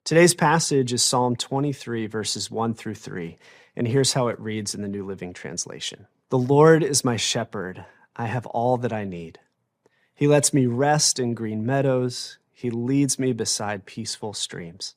Today's passage is Psalm 23, verses 1 through 3, and here's how it reads in the New Living Translation. The Lord is my shepherd. I have all that I need. He lets me rest in green meadows. He leads me beside peaceful streams.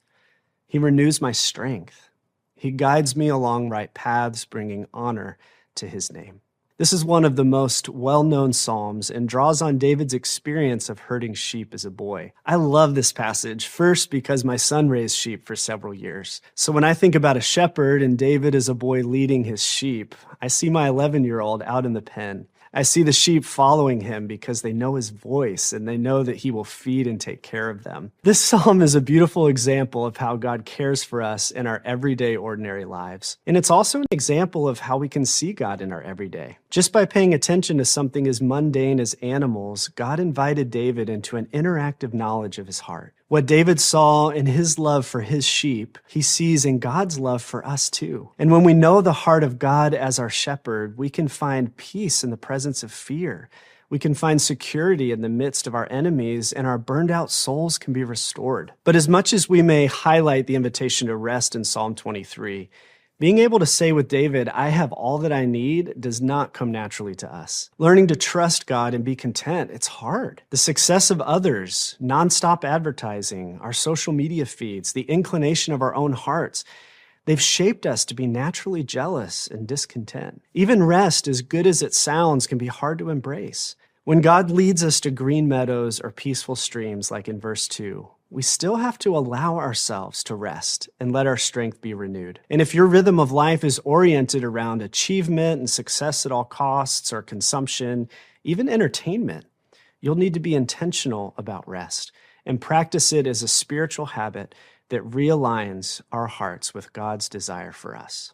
He renews my strength. He guides me along right paths, bringing honor to his name. This is one of the most well-known psalms and draws on David's experience of herding sheep as a boy. I love this passage, first because my son raised sheep for several years. So when I think about a shepherd and David as a boy leading his sheep, I see my 11-year-old out in the pen. I see the sheep following him because they know his voice and they know that he will feed and take care of them. This psalm is a beautiful example of how God cares for us in our everyday, ordinary lives. And it's also an example of how we can see God in our everyday. Just by paying attention to something as mundane as animals, God invited David into an interactive knowledge of his heart. What David saw in his love for his sheep, he sees in God's love for us too. And when we know the heart of God as our shepherd, we can find peace in the presence of fear. We can find security in the midst of our enemies, and our burned out souls can be restored. But as much as we may highlight the invitation to rest in Psalm 23, being able to say with David, I have all that I need, does not come naturally to us. Learning to trust God and be content, it's hard. The success of others, nonstop advertising, our social media feeds, the inclination of our own hearts, they've shaped us to be naturally jealous and discontent. Even rest, as good as it sounds, can be hard to embrace. When God leads us to green meadows or peaceful streams, like in verse 2, we still have to allow ourselves to rest and let our strength be renewed. And if your rhythm of life is oriented around achievement and success at all costs, or consumption, even entertainment, you'll need to be intentional about rest and practice it as a spiritual habit that realigns our hearts with God's desire for us.